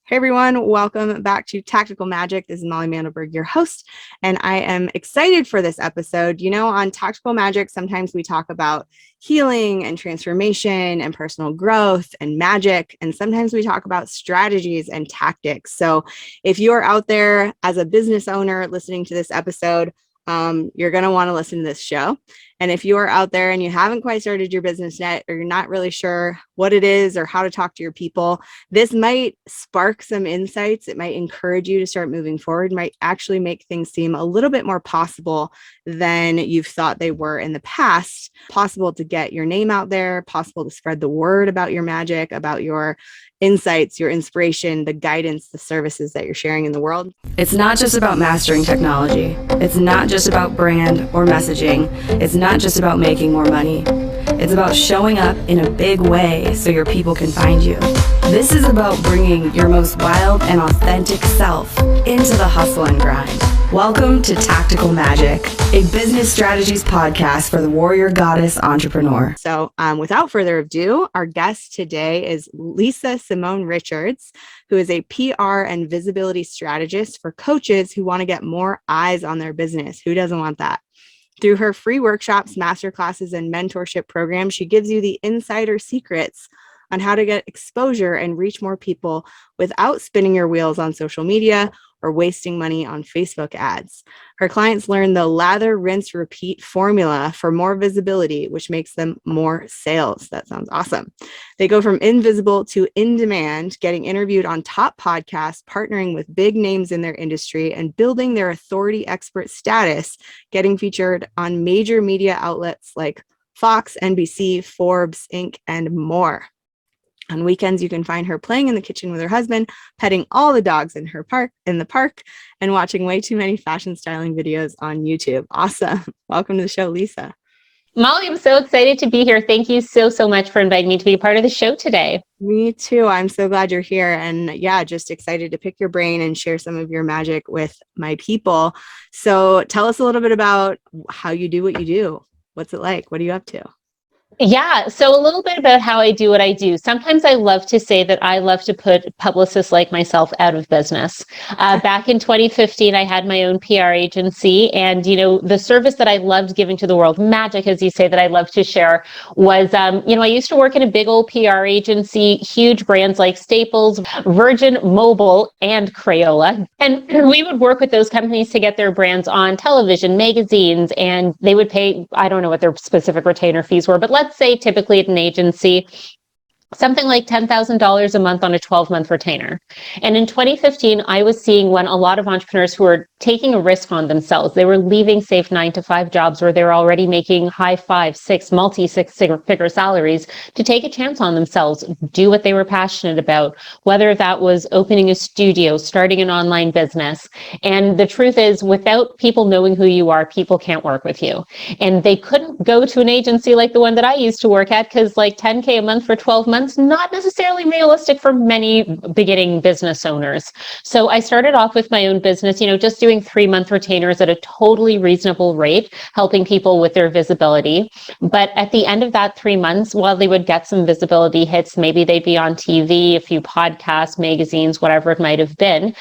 Hey everyone, welcome back to Tactical Magic. This is Molly Mandelberg, your host, and I am excited for this episode. You know, on Tactical Magic, sometimes we talk about healing and transformation and personal growth and magic, and sometimes we talk about strategies and tactics. So if you're out there as a business owner listening to this episode, you're going to want to listen to this show. And if you are out there and you haven't quite started your business yet, or you're not really sure what it is or how to talk to your people, this might spark some insights. It might encourage you to start moving forward, might actually make things seem a little bit more possible than you've thought they were in the past. Possible to get your name out there, possible to spread the word about your magic, about your insights, your inspiration, the guidance, the services that you're sharing in the world. It's not just about mastering technology. It's not just about brand or messaging. It's not just about making more money. It's about showing up in a big way so your people can find you. This is about bringing your most wild and authentic self into the hustle and grind. Welcome to Tactical Magic, a business strategies podcast for the warrior goddess entrepreneur. So without further ado, our guest today is Simone Richards, who is a PR and visibility strategist for coaches who want to get more eyes on their business. Who doesn't want that? Through her free workshops, masterclasses, and mentorship program, she gives you the insider secrets on how to get exposure and reach more people without spinning your wheels on social media or wasting money on Facebook ads. Her clients learn the lather-rinse-repeat formula for more visibility, which makes them more sales. That sounds awesome. They go from invisible to in demand, getting interviewed on top podcasts, partnering with big names in their industry, and building their authority expert status, getting featured on major media outlets like Fox, NBC, Forbes, Inc., and more. On weekends, you can find her playing in the kitchen with her husband, petting all the dogs in the park, and watching way too many fashion styling videos on YouTube. Awesome. Welcome to the show, Lisa. Molly, I'm so excited to be here. Thank you so much for inviting me to be a part of the show today. Me too. I'm so glad you're here. And yeah, just excited to pick your brain and share some of your magic with my people. So tell us a little bit about how you do what you do. What's it like? What are you up to? Yeah, so a little bit about how I do what I do. Sometimes I love to say that I love to put publicists like myself out of business. Back in 2015, I had my own PR agency, and the service that I loved giving to the world, magic, as you say, that I love to share, was I used to work in a big old PR agency, huge brands like Staples, Virgin Mobile, and Crayola, and we would work with those companies to get their brands on television, magazines, and they would pay, I don't know what their specific retainer fees were, but let's say typically at an agency, something like $10,000 a month on a 12-month retainer. And in 2015, I was seeing when a lot of entrepreneurs who were taking a risk on themselves, they were leaving safe 9-to-5 jobs where they were already making high 5, 6, multi-six-figure salaries to take a chance on themselves, do what they were passionate about, whether that was opening a studio, starting an online business. And the truth is, without people knowing who you are, people can't work with you. And they couldn't go to an agency like the one that I used to work at because like $10K a month for 12 months, not necessarily realistic for many beginning business owners. So I started off with my own business, just doing 3-month retainers at a totally reasonable rate, helping people with their visibility. But at the end of that 3 months, while they would get some visibility hits, maybe they'd be on TV, a few podcasts, magazines, whatever it might have been,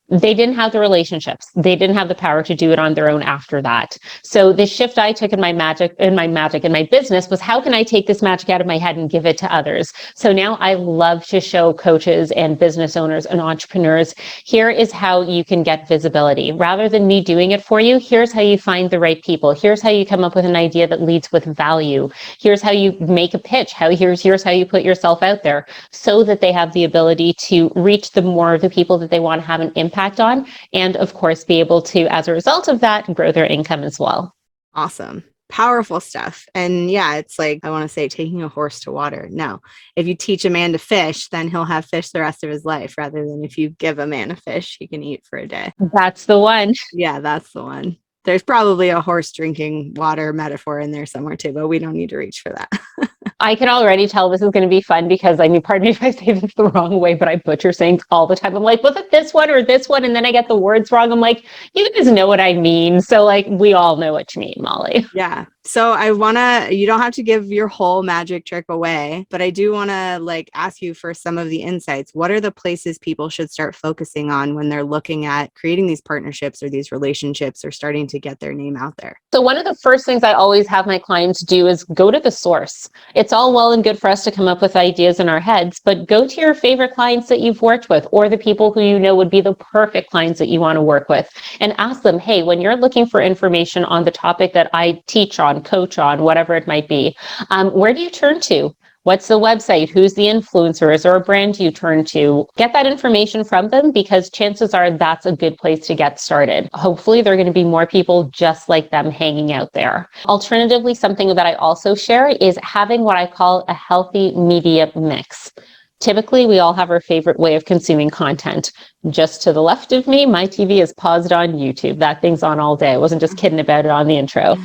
they didn't have the relationships. They didn't have the power to do it on their own after that. So the shift I took in my business was, how can I take this magic out of my head and give it to others? So now I love to show coaches and business owners and entrepreneurs, here is how you can get visibility. Rather than me doing it for you, here's how you find the right people. Here's how you come up with an idea that leads with value. Here's how you make a pitch. Here's how you put yourself out there so that they have the ability to reach the people that they want to have an impact on, and of course be able to, as a result of that, grow their income as well. Awesome. Powerful stuff. And yeah, it's like, I want to say taking a horse to water. No, if you teach a man to fish, then he'll have fish the rest of his life, rather than if you give a man a fish, he can eat for a day. That's the one. Yeah, that's the one. There's probably a horse drinking water metaphor in there somewhere too, but we don't need to reach for that. I can already tell this is going to be fun because, pardon me if I say this the wrong way, but I butcher sayings all the time. I'm like, was it this one or this one? And then I get the words wrong. I'm like, you guys know what I mean. So we all know what you mean, Molly. Yeah. So you don't have to give your whole magic trick away, but I do want to ask you for some of the insights. What are the places people should start focusing on when they're looking at creating these partnerships or these relationships or starting to get their name out there? So one of the first things I always have my clients do is go to the source. It's all well and good for us to come up with ideas in our heads, but go to your favorite clients that you've worked with, or the people who you know would be the perfect clients that you want to work with, and ask them, hey, when you're looking for information on the topic that I teach on, coach on, whatever it might be, where do you turn to? What's the website? Who's the influencer? Is there a brand you turn to? Get that information from them, because chances are that's a good place to get started. Hopefully there are going to be more people just like them hanging out there. Alternatively, something that I also share is having what I call a healthy media mix. Typically, we all have our favorite way of consuming content. Just to the left of me, my TV is paused on YouTube. That thing's on all day. I wasn't just kidding about it on the intro.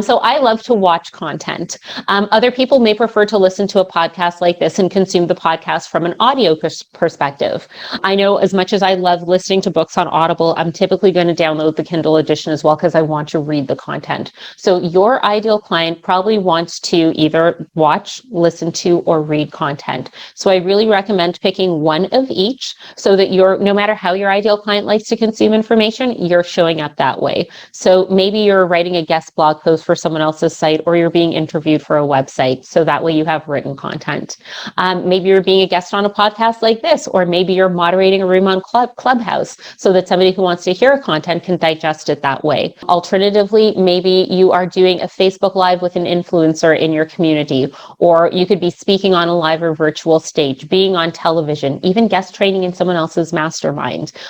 So I love to watch content. Other people may prefer to listen to a podcast like this and consume the podcast from an audio perspective. I know as much as I love listening to books on Audible, I'm typically going to download the Kindle edition as well because I want to read the content. So your ideal client probably wants to either watch, listen to, or read content. So I really recommend picking one of each so that no matter how your ideal client likes to consume information, you're showing up that way. So maybe you're writing a guest blog post for someone else's site, or you're being interviewed for a website. So that way you have written content. Maybe you're being a guest on a podcast like this, or maybe you're moderating a room on Clubhouse so that somebody who wants to hear content can digest it that way. Alternatively, maybe you are doing a Facebook Live with an influencer in your community, or you could be speaking on a live or virtual stage, being on television, even guest training in someone else's mastermind.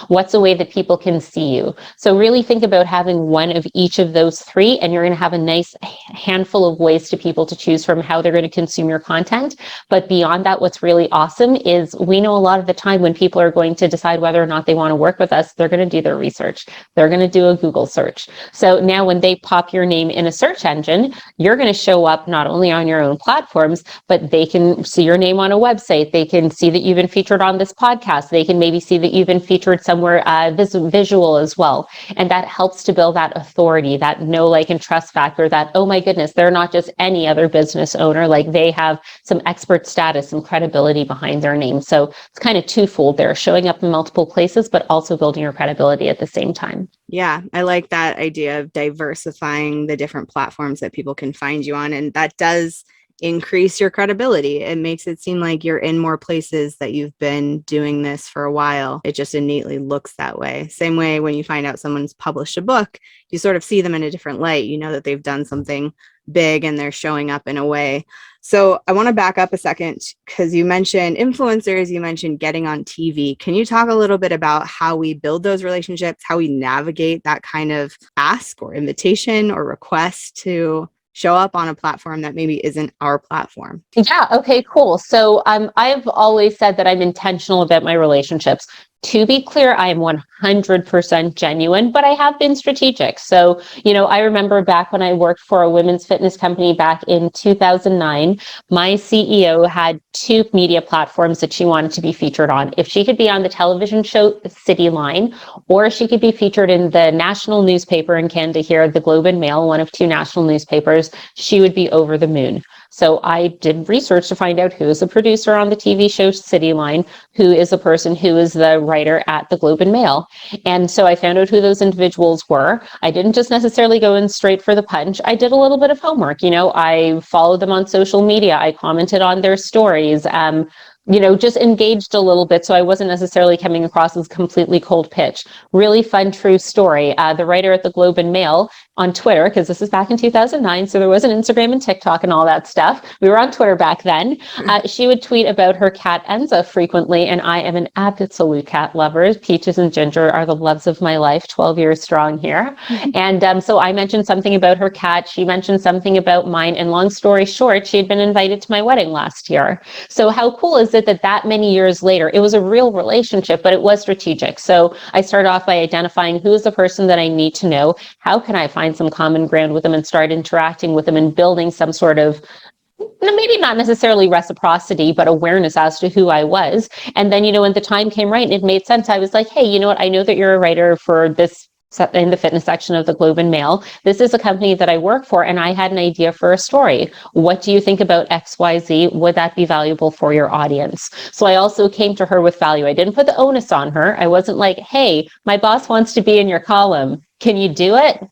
What's a way that people can see you? So really think about having one of each of those three, and you're going to have a nice handful of ways to people to choose from how they're going to consume your content. But beyond that, what's really awesome is we know a lot of the time when people are going to decide whether or not they want to work with us, they're going to do their research. They're going to do a Google search. So now when they pop your name in a search engine, you're going to show up not only on your own platforms, but they can see your name on a website. They can see that you've been featured on this podcast. They can maybe see that you've been featured somewhere visual as well. And that helps to build that authority, that know, like, and trust factor that, oh my goodness, they're not just any other business owner. Like, they have some expert status and credibility behind their name. So it's kind of twofold there, showing up in multiple places, but also building your credibility at the same time. Yeah, I like that idea of diversifying the different platforms that people can find you on. And that does increase your credibility. It makes it seem like you're in more places, that you've been doing this for a while. It just innately looks that way. Same way when you find out someone's published a book, you sort of see them in a different light. You know that they've done something big and they're showing up in a way. So I want to back up a second, because you mentioned influencers, you mentioned getting on TV. Can you talk a little bit about how we build those relationships, how we navigate that kind of ask or invitation or request to show up on a platform that maybe isn't our platform? Yeah, okay, cool. So I've always said that I'm intentional about my relationships. To be clear, I am 100% genuine, but I have been strategic. So, I remember back when I worked for a women's fitness company back in 2009, my CEO had two media platforms that she wanted to be featured on. If she could be on the television show City Line, or she could be featured in the national newspaper in Canada here, the Globe and Mail, one of two national newspapers, she would be over the moon. So I did research to find out who is the producer on the TV show City Line, who is the person who is the writer at the Globe and Mail. And so I found out who those individuals were. I didn't just necessarily go in straight for the punch. I did a little bit of homework. I followed them on social media. I commented on their stories. Just engaged a little bit. So I wasn't necessarily coming across as completely cold pitch. Really fun, true story. The writer at the Globe and Mail on Twitter, because this is back in 2009, so there wasn't Instagram and TikTok and all that stuff. We were on Twitter back then. She would tweet about her cat Enza frequently, and I am an absolute cat lover. Peaches and Ginger are the loves of my life, 12 years strong here. And so I mentioned something about her cat. She mentioned something about mine. And long story short, she had been invited to my wedding last year. So how cool is it that many years later, it was a real relationship, but it was strategic. So I started off by identifying who is the person that I need to know. How can I find some common ground with them and start interacting with them and building some sort of, maybe not necessarily reciprocity, but awareness as to who I was. And then, when the time came right and it made sense, I was like, hey, you know what? I know that you're a writer for this in the fitness section of the Globe and Mail. This is a company that I work for, and I had an idea for a story. What do you think about XYZ? Would that be valuable for your audience? So I also came to her with value. I didn't put the onus on her. I wasn't like, hey, my boss wants to be in your column. Can you do it?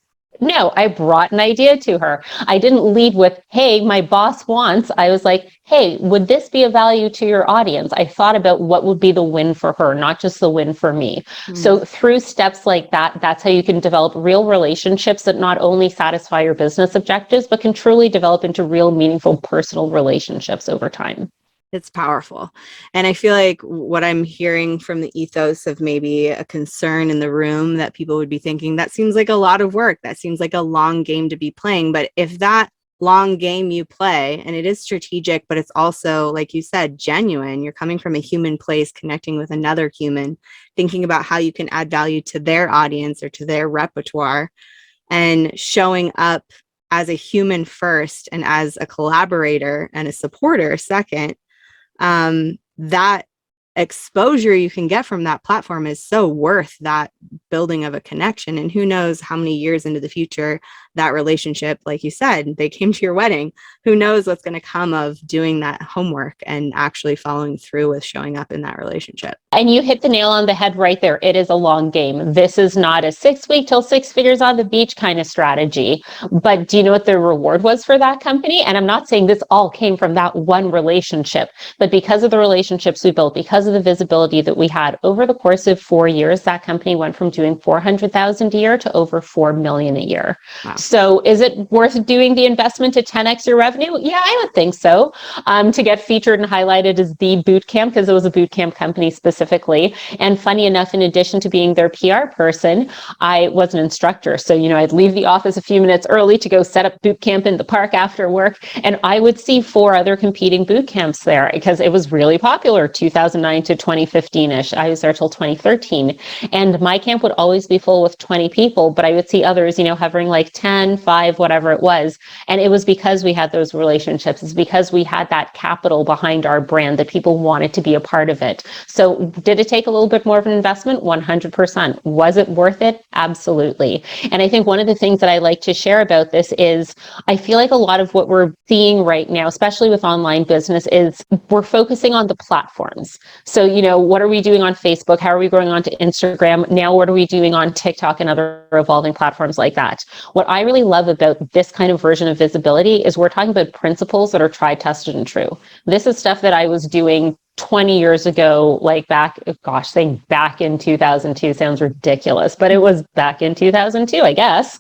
No, I brought an idea to her. I didn't lead with, hey, my boss wants. I was like, hey, would this be of value to your audience? I thought about what would be the win for her, not just the win for me. So through steps like that, that's how you can develop real relationships that not only satisfy your business objectives, but can truly develop into real, meaningful personal relationships over time. It's powerful. And I feel like what I'm hearing from the ethos of maybe a concern in the room that people would be thinking, that seems like a lot of work. That seems like a long game to be playing. But if that long game you play, and it is strategic, but it's also, like you said, genuine, you're coming from a human place, connecting with another human, thinking about how you can add value to their audience or to their repertoire, and showing up as a human first and as a collaborator and a supporter second. That exposure you can get from that platform is so worth that building of a connection. And who knows how many years into the future that relationship, like you said, they came to your wedding. Who knows what's going to come of doing that homework and actually following through with showing up in that relationship. And you hit the nail on the head right there. It is a long game. This is not a 6 week till 6 figures on the beach kind of strategy. But do you know what the reward was for that company? And I'm not saying this all came from that one relationship, but because of the relationships we built, because of the visibility that we had over the course of 4 years, that company went from doing 400,000 a year to over 4 million a year. Wow. So is it worth doing the investment to 10x your revenue? Yeah, I would think so. To get featured and highlighted as the boot camp, because it was a boot camp company specifically. And funny enough, in addition to being their PR person, I was an instructor. So, I'd leave the office a few minutes early to go set up boot camp in the park after work. And I would see 4 other competing boot camps there because it was really popular, 2009 to 2015-ish. I was there till 2013. And my camp would always be full with 20 people, but I would see others, hovering like 10, 5, whatever it was. And it was because we had those relationships. It's because we had that capital behind our brand that people wanted to be a part of it. So did it take a little bit more of an investment? 100%. Was it worth it? Absolutely. And I think one of the things that I like to share about this is I feel like a lot of what we're seeing right now, especially with online business, is we're focusing on the platforms. So, what are we doing on Facebook? How are we going on to Instagram? Now, what are we doing on TikTok and other evolving platforms like that? What I really love about this kind of version of visibility is we're talking about principles that are tried, tested, and true. This is stuff that I was doing 20 years ago, like saying back in 2002 sounds ridiculous, but it was back in 2002, I guess.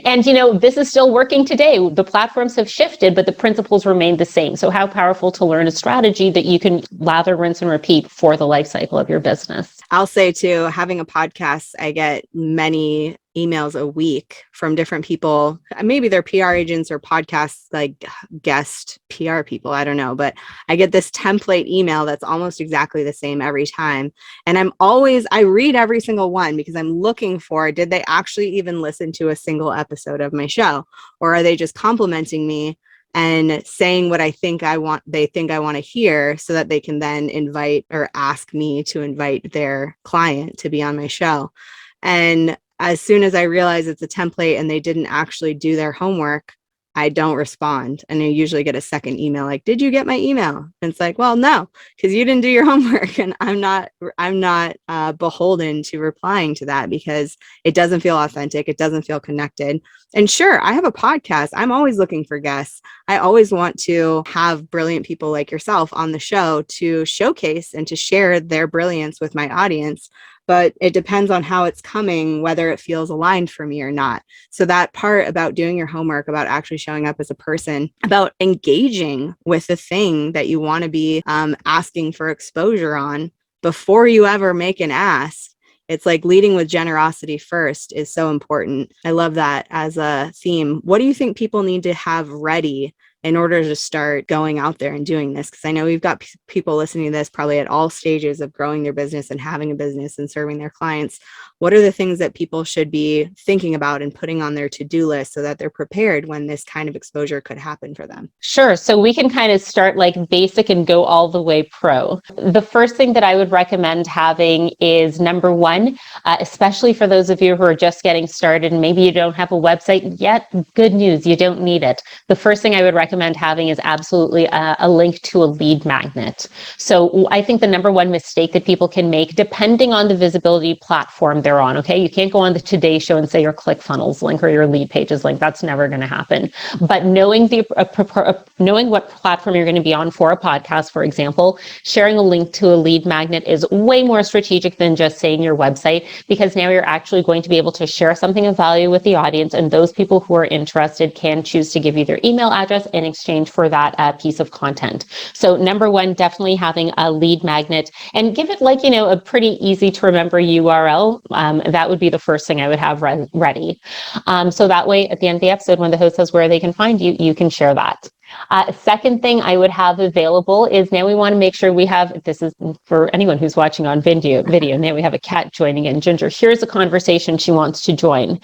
And, this is still working today. The platforms have shifted, but the principles remain the same. So how powerful to learn a strategy that you can lather, rinse, and repeat for the life cycle of your business. I'll say too, having a podcast, I get many emails a week from different people. Maybe they're PR agents or podcasts, like guest PR people. I don't know, but I get this template email that's almost exactly the same every time. And I read every single one because I'm looking for, did they actually even listen to a single episode of my show? Or are they just complimenting me and saying what they think I want to hear so that they can then invite or ask me to invite their client to be on my show? And as soon as I realize it's a template and they didn't actually do their homework, I don't respond. And I usually get a second email like, did you get my email? And it's like, well, no, because you didn't do your homework. And I'm not beholden to replying to that because it doesn't feel authentic. It doesn't feel connected. And sure, I have a podcast. I'm always looking for guests. I always want to have brilliant people like yourself on the show to showcase and to share their brilliance with my audience. But it depends on how it's coming, whether it feels aligned for me or not. So that part about doing your homework, about actually showing up as a person, about engaging with the thing that you want to be asking for exposure on before you ever make an ask. It's like leading with generosity first is so important. I love that as a theme. What do you think people need to have ready in order to start going out there and doing this? Because I know we've got people listening to this probably at all stages of growing their business and having a business and serving their clients. What are the things that people should be thinking about and putting on their to-do list so that they're prepared when this kind of exposure could happen for them? Sure. So we can kind of start like basic and go all the way pro. The first thing that I would recommend having is number one, especially for those of you who are just getting started and maybe you don't have a website yet, good news, you don't need it. The first thing I would recommend having is absolutely a link to a lead magnet. So I think the number one mistake that people can make, depending on the visibility platform they're on, okay, you can't go on the Today Show and say your ClickFunnels link or your lead pages link. That's never going to happen. But knowing what platform you're going to be on for a podcast, for example, sharing a link to a lead magnet is way more strategic than just saying your website, because now you're actually going to be able to share something of value with the audience, and those people who are interested can choose to give you their email address in exchange for that piece of content. So number one, definitely having a lead magnet, and give it like, a pretty easy to remember URL. That would be the first thing I would have ready. So that way at the end of the episode, when the host says where they can find you, you can share that. Second thing I would have available is, now we want to make sure we have, this is for anyone who's watching on video, now we have a cat joining in. Ginger, here's a conversation she wants to join.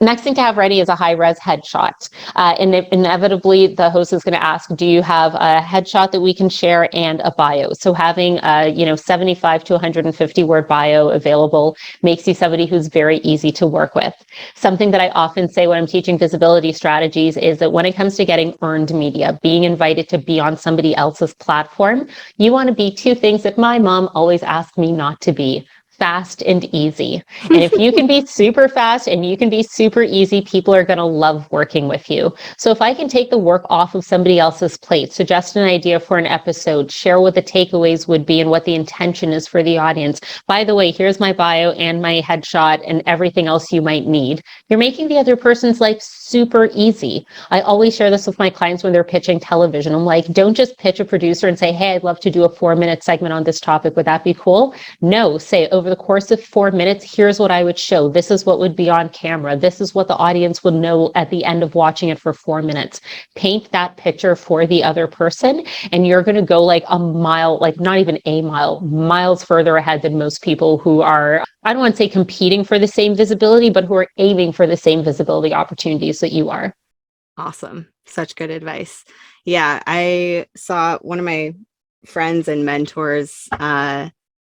Next thing to have ready is a high-res headshot. And inevitably, the host is going to ask, do you have a headshot that we can share and a bio? So having a 75 to 150 word bio available makes you somebody who's very easy to work with. Something that I often say when I'm teaching visibility strategies is that when it comes to getting earned media, being invited to be on somebody else's platform, you want to be two things that my mom always asked me not to be: fast and easy. And if you can be super fast and you can be super easy, people are going to love working with you. So if I can take the work off of somebody else's plate, suggest an idea for an episode, share what the takeaways would be and what the intention is for the audience. By the way, here's my bio and my headshot and everything else you might need. You're making the other person's life super easy. I always share this with my clients when they're pitching television. I'm like, don't just pitch a producer and say, hey, I'd love to do a 4-minute segment on this topic. Would that be cool? No, say, over the course of 4 minutes, here's what I would show. This is what would be on camera. This is what the audience would know at the end of watching it for 4 minutes. Paint that picture for the other person, and you're going to go like a mile, like not even a mile, miles further ahead than most people who are, I don't want to say competing for the same visibility, but who are aiming for the same visibility opportunities that you are. Awesome. Such good advice. Yeah, I saw one of my friends and mentors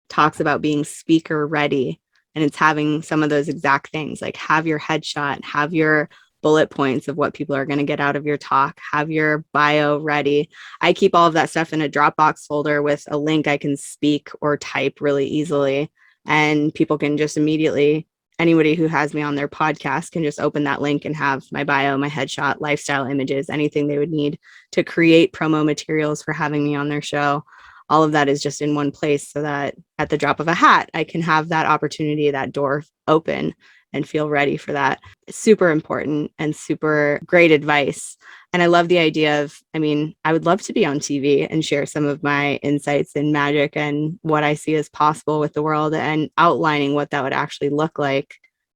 talks about being speaker ready, and it's having some of those exact things, like have your headshot, have your bullet points of what people are going to get out of your talk, have your bio ready. I keep all of that stuff in a Dropbox folder with a link I can speak or type really easily, and people can just immediately, anybody who has me on their podcast can just open that link and have my bio, my headshot, lifestyle images, anything they would need to create promo materials for having me on their show. All of that is just in one place, so that at the drop of a hat, I can have that opportunity, that door open, and feel ready for that. Super important and super great advice. And I love the idea of, I would love to be on TV and share some of my insights and magic and what I see as possible with the world, and outlining what that would actually look like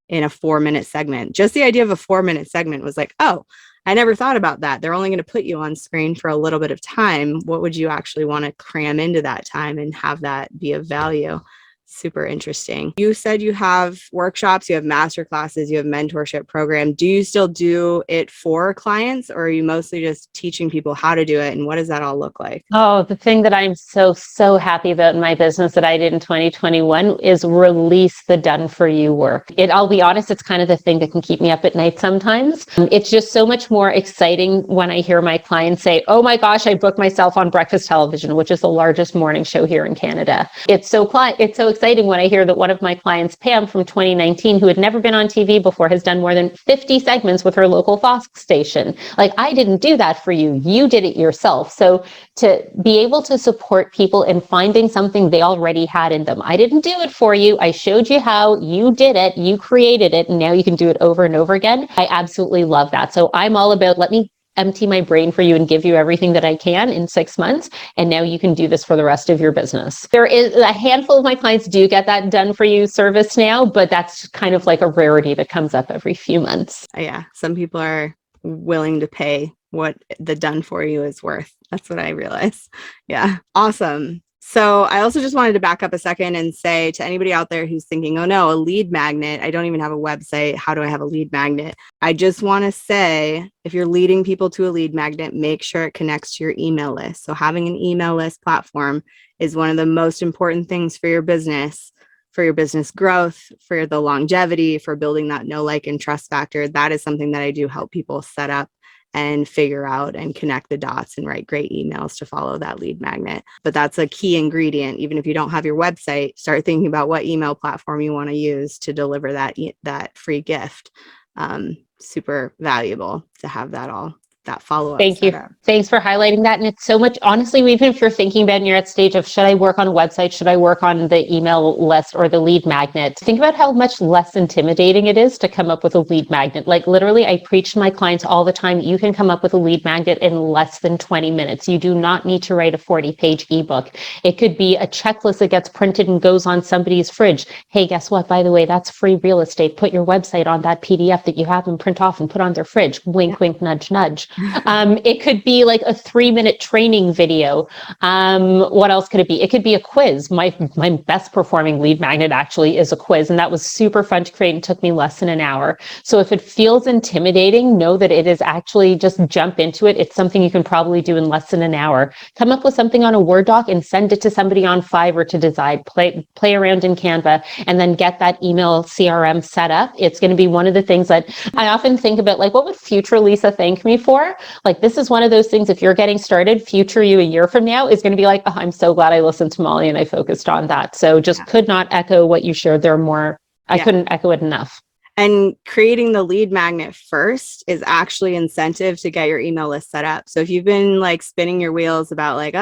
in a 4-minute segment. Just the idea of a 4-minute segment was like, oh, I never thought about that. They're only going to put you on screen for a little bit of time. What would you actually want to cram into that time and have that be of value? Super interesting. You said you have workshops, you have master classes, you have mentorship program. Do you still do it for clients, or are you mostly just teaching people how to do it? And what does that all look like? Oh, the thing that I'm so happy about in my business that I did in 2021 is release the done for you work. I'll be honest, it's kind of the thing that can keep me up at night sometimes. It's just so much more exciting when I hear my clients say, oh my gosh, I booked myself on breakfast television, which is the largest morning show here in Canada. It's so exciting when I hear that one of my clients, Pam from 2019, who had never been on TV before, has done more than 50 segments with her local Fox station. Like, I didn't do that for you. You did it yourself. So to be able to support people in finding something they already had in them. I didn't do it for you. I showed you how. You did it. You created it. And now you can do it over and over again. I absolutely love that. So I'm all about, let me empty my brain for you and give you everything that I can in 6 months. And now you can do this for the rest of your business. There is a handful of my clients do get that done for you service now, but that's kind of like a rarity that comes up every few months. Yeah. Some people are willing to pay what the done for you is worth. That's what I realize. Yeah. Awesome. So I also just wanted to back up a second and say to anybody out there who's thinking, oh no, a lead magnet, I don't even have a website. How do I have a lead magnet? I just want to say, if you're leading people to a lead magnet, make sure it connects to your email list. So having an email list platform is one of the most important things for your business growth, for the longevity, for building that know, like, and trust factor. That is something that I do help people set up and figure out and connect the dots and write great emails to follow that lead magnet. But that's a key ingredient. Even if you don't have your website, start thinking about what email platform you want to use to deliver that free gift. Super valuable to have that follow-up. Thank you. Thanks for highlighting that. And it's so much, honestly, even if you're thinking about and you're at stage of, should I work on a website? Should I work on the email list or the lead magnet? Think about how much less intimidating it is to come up with a lead magnet. Like literally, I preach to my clients all the time, you can come up with a lead magnet in less than 20 minutes. You do not need to write a 40-page ebook. It could be a checklist that gets printed and goes on somebody's fridge. Hey, guess what? By the way, that's free real estate. Put your website on that PDF that you have them print off and put on their fridge. Wink, wink, nudge, nudge. It could be like a 3-minute training video. What else could it be? It could be a quiz. My best performing lead magnet actually is a quiz, and that was super fun to create and took me less than an hour. So if it feels intimidating, know that it is actually, just jump into it. It's something you can probably do in less than an hour. Come up with something on a Word doc and send it to somebody on Fiverr to decide. Play around in Canva and then get that email CRM set up. It's going to be one of the things that I often think about, like, what would future Lisa thank me for? Like, this is one of those things, if you're getting started, future you a year from now is going to be like, oh, I'm so glad I listened to Molly and I focused on that. So just could not echo what you shared there more. I couldn't echo it enough. And creating the lead magnet first is actually incentive to get your email list set up. So if you've been like spinning your wheels about like,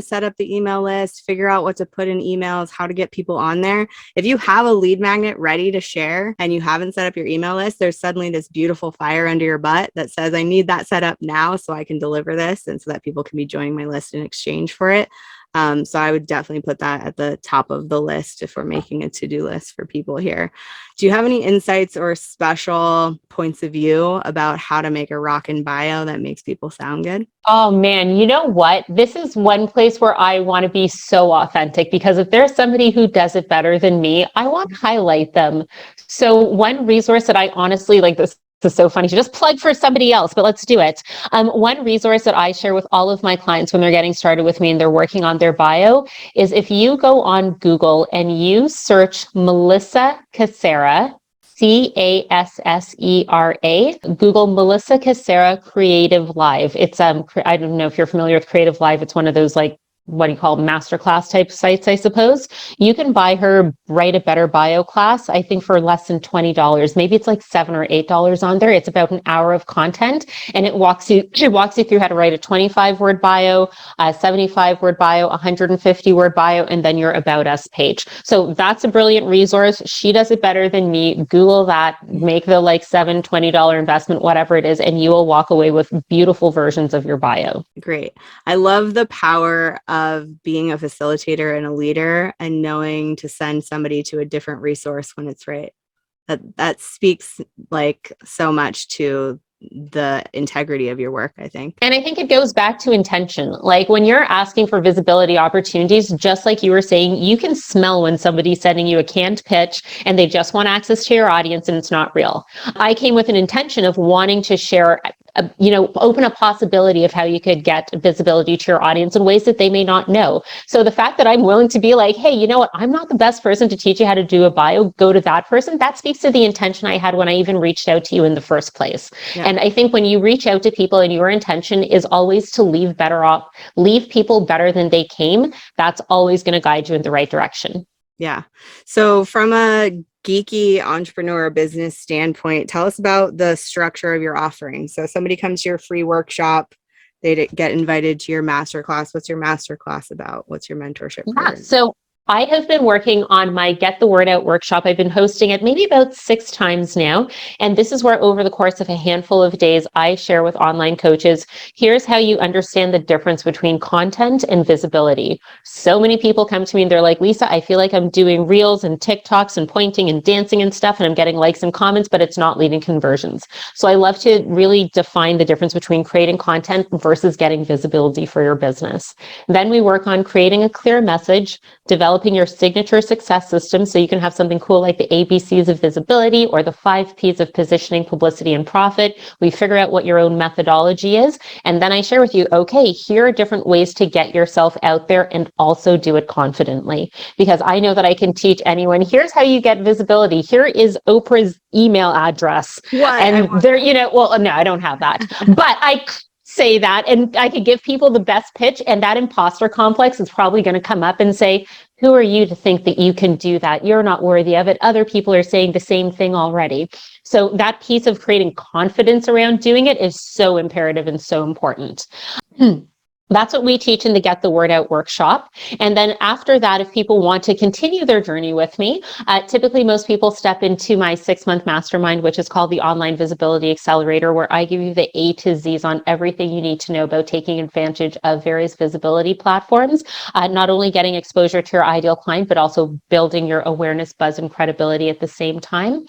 set up the email list, figure out what to put in emails, how to get people on there. If you have a lead magnet ready to share and you haven't set up your email list, there's suddenly this beautiful fire under your butt that says, I need that set up now so I can deliver this and so that people can be joining my list in exchange for it. So I would definitely put that at the top of the list if we're making a to-do list for people here. Do you have any insights or special points of view about how to make a rockin' bio that makes people sound good? Oh man, you know what? This is one place where I want to be so authentic, because if there's somebody who does it better than me, I want to highlight them. So one resource that I honestly like, this is so funny to just plug for somebody else, but let's do it. One resource that I share with all of my clients when they're getting started with me and they're working on their bio is, if you go on Google and you search Melissa Cassera, Cassera, Google Melissa Cassera Creative Live. It's I don't know if you're familiar with Creative Live. It's one of those, like, what do you call, masterclass type sites, I suppose. You can buy her Write a Better Bio class, I think for less than $20. Maybe it's like $7 or $8 on there. It's about an hour of content, and it walks you through how to write a 25-word bio, a 75-word bio, 150-word bio, and then your About Us page. So that's a brilliant resource. She does it better than me. Google that, make the like $7, $20 investment, whatever it is, and you will walk away with beautiful versions of your bio. Great. I love the power of being a facilitator and a leader and knowing to send somebody to a different resource when it's right. That speaks like so much to the integrity of your work, I think. And I think it goes back to intention. Like, when you're asking for visibility opportunities, just like you were saying, you can smell when somebody's sending you a canned pitch and they just want access to your audience and it's not real. I came with an intention of wanting to share, open a possibility of how you could get visibility to your audience in ways that they may not know. So the fact that I'm willing to be like, hey, you know what, I'm not the best person to teach you how to do a bio, go to that person, that speaks to the intention I had when I even reached out to you in the first place. Yeah. And I think when you reach out to people and your intention is always to leave people better than they came, that's always going to guide you in the right direction. Yeah. So from a geeky entrepreneur business standpoint, tell us about the structure of your offering. So somebody comes to your free workshop, they get invited to your masterclass. What's your masterclass about? What's your mentorship program? So I have been working on my Get the Word Out workshop. I've been hosting it maybe about 6 times now. And this is where over the course of a handful of days, I share with online coaches, here's how you understand the difference between content and visibility. So many people come to me and they're like, Lisa, I feel like I'm doing reels and TikToks and pointing and dancing and stuff, and I'm getting likes and comments, but it's not leading conversions. So I love to really define the difference between creating content versus getting visibility for your business. Then we work on creating a clear message, developing your signature success system so you can have something cool like the ABCs of visibility or the 5 Ps of positioning, publicity, and profit. We figure out what your own methodology is. And then I share with you, okay, here are different ways to get yourself out there and also do it confidently. Because I know that I can teach anyone, here's how you get visibility. Here is Oprah's email address. What? And there, well, no, I don't have that. But I say that and I could give people the best pitch, and that imposter complex is probably going to come up and say, who are you to think that you can do that? You're not worthy of it. Other people are saying the same thing already. So that piece of creating confidence around doing it is so imperative and so important. That's what we teach in the Get the Word Out workshop. And then after that, if people want to continue their journey with me, typically most people step into my 6-month mastermind, which is called the Online Visibility Accelerator, where I give you the A to Z's on everything you need to know about taking advantage of various visibility platforms, not only getting exposure to your ideal client, but also building your awareness, buzz, and credibility at the same time.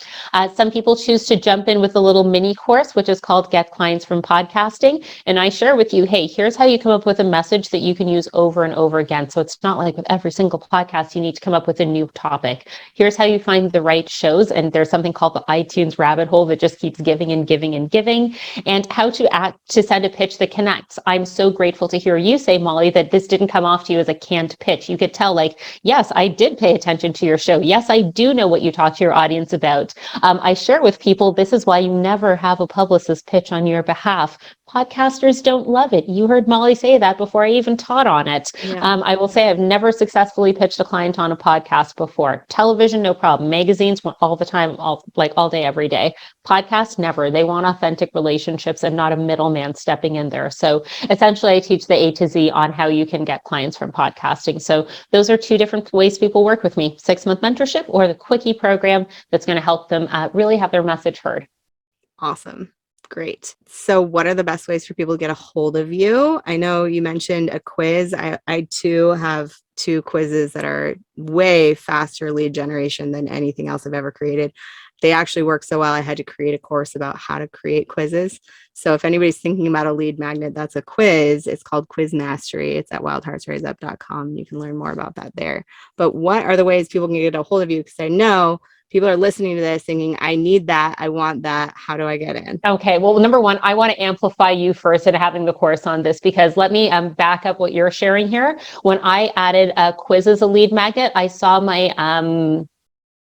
Some people choose to jump in with a little mini course, which is called Get Clients from Podcasting. And I share with you, hey, here's how you come up with a message that you can use over and over again. So it's not like with every single podcast, you need to come up with a new topic. Here's how you find the right shows. And there's something called the iTunes rabbit hole that just keeps giving and giving and giving, and how to send a pitch that connects. I'm so grateful to hear you say, Molly, that this didn't come off to you as a canned pitch. You could tell, like, yes, I did pay attention to your show. Yes, I do know what you talk to your audience about. I share with people, this is why you never have a publicist pitch on your behalf. Podcasters don't love it. You heard Molly say that before I even taught on it. Yeah. I will say I've never successfully pitched a client on a podcast before. Television, no problem. Magazines, all the time, all day, every day. Podcasts, never. They want authentic relationships and not a middleman stepping in there. So essentially, I teach the A to Z on how you can get clients from podcasting. So those are 2 different ways people work with me: 6-month mentorship or the quickie program that's going to help them really have their message heard. Awesome. Great. So what are the best ways for people to get a hold of you? I know you mentioned a quiz. I too have 2 quizzes that are way faster lead generation than anything else I've ever created. They actually work so well, I had to create a course about how to create quizzes. So if anybody's thinking about a lead magnet, that's a quiz. It's called Quiz Mastery. It's at wildheartsriseup.com. You can learn more about that there. But what are the ways people can get a hold of you? Because I know people are listening to this thinking, I need that. I want that. How do I get in? Okay. Well, number one, I want to amplify you first at having the course on this, because let me back up what you're sharing here. When I added a quiz as a lead magnet, I saw my,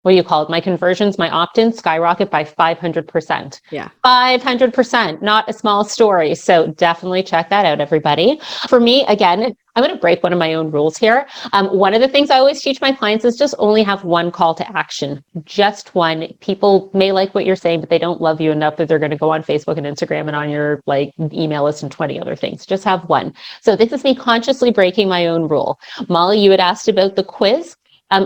what do you call it? My conversions, my opt-ins skyrocket by 500%. Yeah. 500%, not a small story. So definitely check that out, everybody. For me, again, I'm going to break one of my own rules here. One of the things I always teach my clients is just only have one call to action, just one. People may like what you're saying, but they don't love you enough that they're going to go on Facebook and Instagram and on your email list and 20 other things. Just have one. So this is me consciously breaking my own rule. Molly, you had asked about the quiz.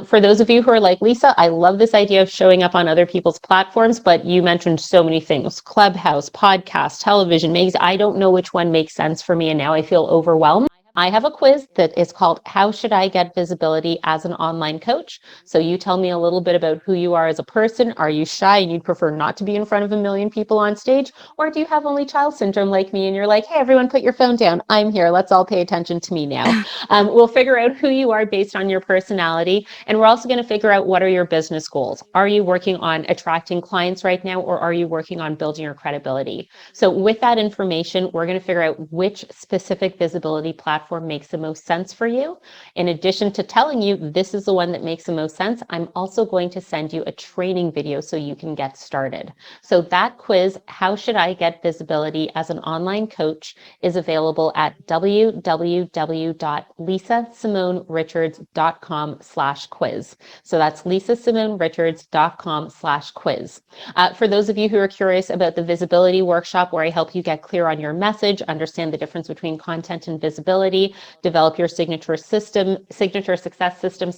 For those of you who are like, Lisa, I love this idea of showing up on other people's platforms, but you mentioned so many things: Clubhouse, podcast, television, magazine. I don't know which one makes sense for me, and now I feel overwhelmed. I have a quiz that is called How Should I Get Visibility as an Online Coach? So you tell me a little bit about who you are as a person. Are you shy and you'd prefer not to be in front of a million people on stage? Or do you have only child syndrome like me and you're like, hey, everyone, put your phone down. I'm here. Let's all pay attention to me now. We'll figure out who you are based on your personality. And we're also going to figure out, what are your business goals? Are you working on attracting clients right now, or are you working on building your credibility? So with that information, we're going to figure out which specific visibility platform makes the most sense for you. In addition to telling you this is the one that makes the most sense, I'm also going to send you a training video so you can get started. So that quiz, How Should I Get Visibility as an Online Coach, is available at www.lisasimonerichards.com/quiz. So that's lisasimonerichards.com/quiz. For those of you who are curious about the visibility workshop, where I help you get clear on your message, understand the difference between content and visibility, visibility, develop your signature success system,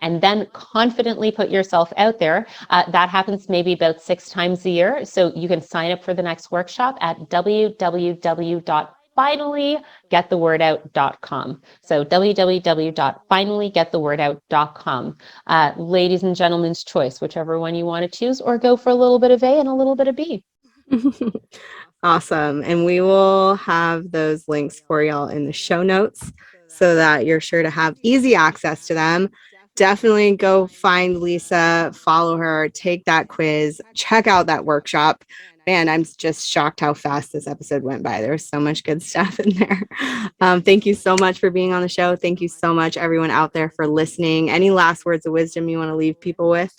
and then confidently put yourself out there. That happens maybe about 6 times a year. So you can sign up for the next workshop at www.finallygetthewordout.com. So www.finallygetthewordout.com. Ladies and gentlemen's choice, whichever one you want to choose, or go for a little bit of A and a little bit of B. Awesome. And we will have those links for y'all in the show notes so that you're sure to have easy access to them. Definitely go find Lisa, follow her, take that quiz, check out that workshop. Man, I'm just shocked how fast this episode went by. There was so much good stuff in there. Thank you so much for being on the show. Thank you so much, everyone out there, for listening. Any last words of wisdom you want to leave people with?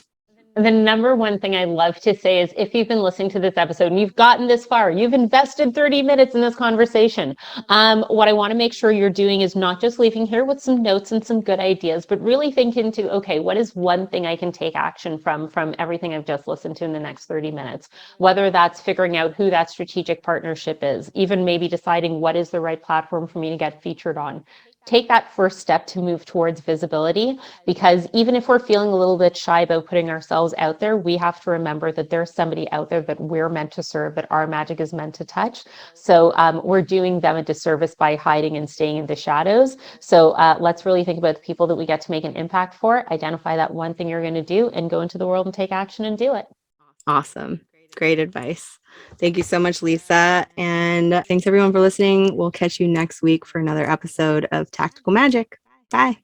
The number one thing I love to say is, if you've been listening to this episode and you've gotten this far, you've invested 30 minutes in this conversation. What I want to make sure you're doing is not just leaving here with some notes and some good ideas, but really think into, okay, what is one thing I can take action from everything I've just listened to in the next 30 minutes? Whether that's figuring out who that strategic partnership is, even maybe deciding what is the right platform for me to get featured on. Take that first step to move towards visibility, because even if we're feeling a little bit shy about putting ourselves out there, we have to remember that there's somebody out there that we're meant to serve, that our magic is meant to touch. So we're doing them a disservice by hiding and staying in the shadows. So let's really think about the people that we get to make an impact for, identify that one thing you're going to do, and go into the world and take action and do it. Awesome. Great advice. Thank you so much, Lisa. And thanks everyone for listening. We'll catch you next week for another episode of Tactical Magic. Bye.